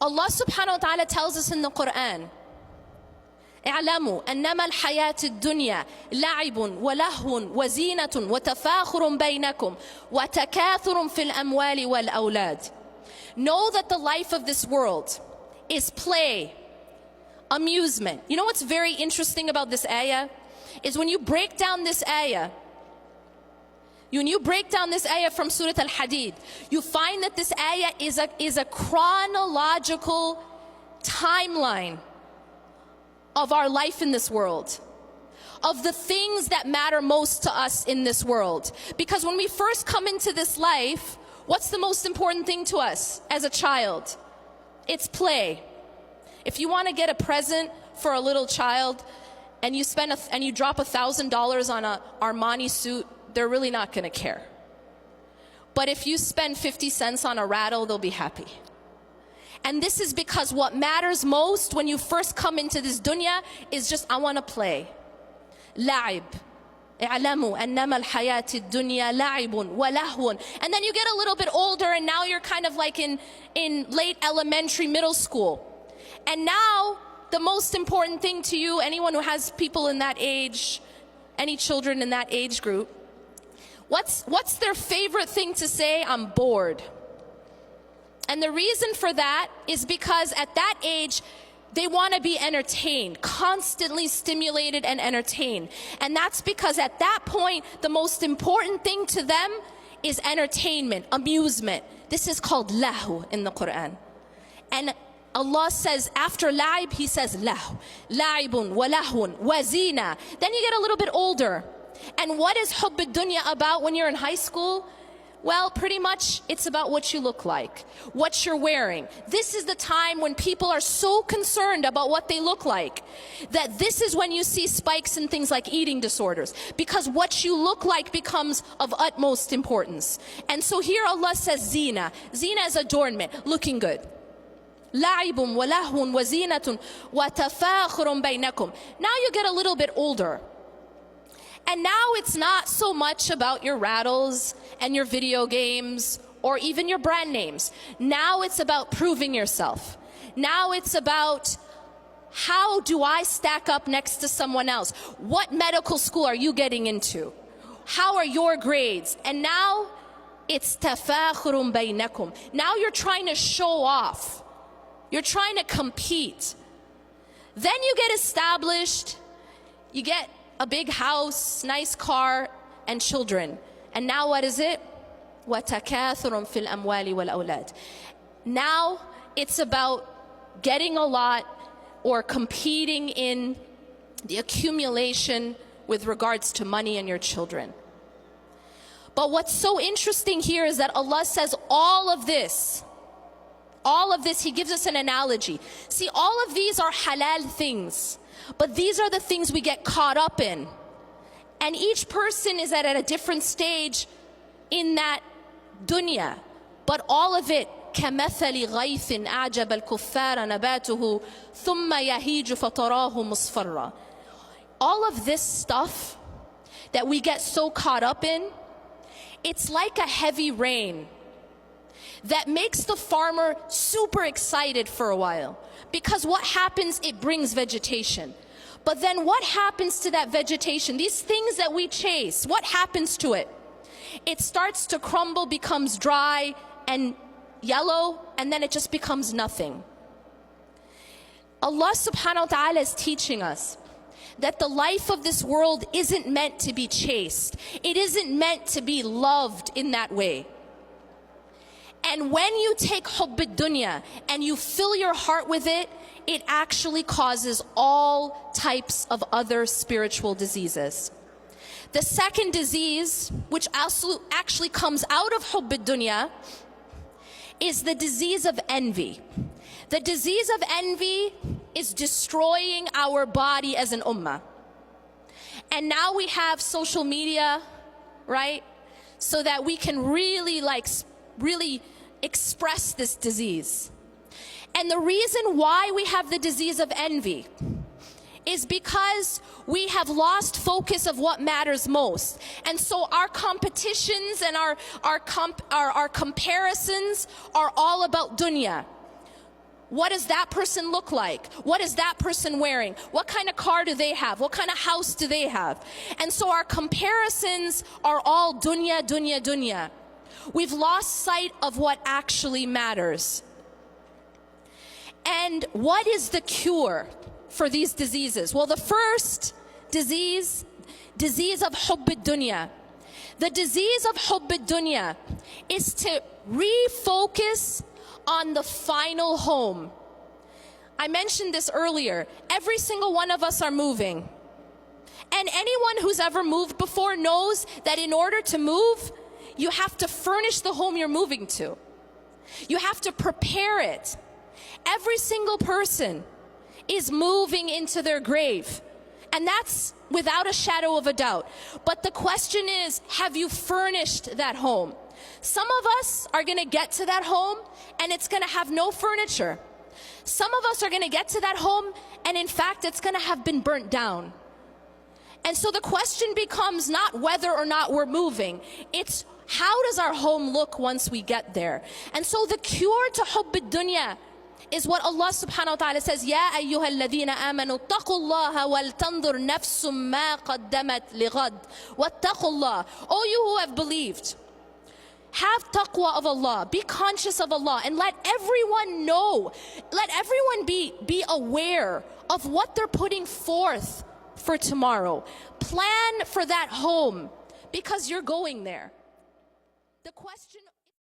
Allah subhanahu wa ta'ala tells us in the Quran, اعلموا أنما الحياة الدنيا لعب ولهو وزينة وتفاخر بينكم وتكاثر في الأموال والأولاد. Know that the life of this world is play, amusement. You know what's very interesting about this ayah? Is when you break down this ayah, from Surah Al-Hadid, you find that this ayah is a chronological timeline of our life in this world, of the things that matter most to us in this world. Because when we first come into this life, what's the most important thing to us as a child? It's play. If you want to get a present for a little child and you drop $1,000 on a Armani suit, they're really not going to care. But if you spend 50 cents on a rattle, they'll be happy. And this is because what matters most when you first come into this dunya is just, I want to play. لعب. اعلموا أنما الحياة الدنيا لعب ولهو. And then you get a little bit older and now you're kind of like in late elementary, middle school. And now the most important thing to you, anyone who has people in that age, any children in that age group, what's their favorite thing to say? I'm bored. And the reason for that is because at that age, they want to be entertained, constantly stimulated and entertained. And that's because at that point, the most important thing to them is entertainment, amusement. This is called lahu in the Quran. And Allah says, after la'ib, He says lahu. La'ibun wa lahun wa zina. Then you get a little bit older. And what is hubb ad-dunya about when you're in high school? Well, pretty much it's about what you look like, what you're wearing. This is the time when people are so concerned about what they look like that this is when you see spikes in things like eating disorders, because what you look like becomes of utmost importance. And so here Allah says zina. Zina is adornment, looking good. لَعِبٌ وَلَهْوٌ وَزِينَةٌ وَتَفَاخُرٌ بَيْنَكُمْ. Now you get a little bit older. And now it's not so much about your rattles and your video games or even your brand names. Now it's about proving yourself. Now it's about, how do I stack up next to someone else? What medical school are you getting into? How are your grades? And now it's tafakhurun baynakum. Now you're trying to show off. You're trying to compete. Then you get established. You get a big house, nice car, and children. And now what is it? وَتَكَاثُرٌ فِي الْأَمْوَالِ وَالْأَوْلَادِ. Now it's about getting a lot or competing in the accumulation with regards to money and your children. But what's so interesting here is that Allah says all of this, He gives us an analogy. See, all of these are halal things. But these are the things we get caught up in. And each person is at a different stage in that dunya. But all of it, كَمَثَلِ غَيْثٍ أَعْجَبَ الْكُفَّارَ نَبَاتُهُ ثُمَّ يَهِيجُ فَتَرَاهُ مُصْفَرًّا. All of this stuff that we get so caught up in, it's like a heavy rain that makes the farmer super excited for a while. Because what happens, it brings vegetation. But then what happens to that vegetation? These things that we chase, what happens to it? It starts to crumble, becomes dry and yellow, and then it just becomes nothing. Allah subhanahu wa ta'ala is teaching us that the life of this world isn't meant to be chased. It isn't meant to be loved in that way. And when you take hubb ad-dunya and you fill your heart with it, it actually causes all types of other spiritual diseases. The second disease, which also actually comes out of hubb ad-dunya, is the disease of envy. The disease of envy is destroying our body as an ummah. And now we have social media, right? So that we can really express this disease. And the reason why we have the disease of envy is because we have lost focus of what matters most. And so our competitions and our comparisons are all about dunya. What does that person look like? What is that person wearing? What kind of car do they have? What kind of house do they have? And so our comparisons are all dunya, dunya, dunya. We've lost sight of what actually matters. And what is the cure for these diseases? Well, the first disease of hubb ad-dunya. The disease of hubb ad-dunya is to refocus on the final home. I mentioned this earlier. Every single one of us are moving. And anyone who's ever moved before knows that in order to move, you have to furnish the home you're moving to. You have to prepare it. Every single person is moving into their grave. And that's without a shadow of a doubt. But the question is, have you furnished that home? Some of us are going to get to that home and it's going to have no furniture. Some of us are going to get to that home and in fact it's going to have been burnt down. And so the question becomes not whether or not we're moving, it's how does our home look once we get there? And so the cure to hubb ad-dunya is what Allah subhanahu wa ta'ala says, Ya ayyuha alladhina amanu taqullaha wal tandur nafsum ma qaddamat lighad wattaqullah. O you who have believed, have taqwa of Allah, be conscious of Allah, and let everyone know, let everyone be aware of what they're putting forth for tomorrow. Plan for that home because you're going there. The question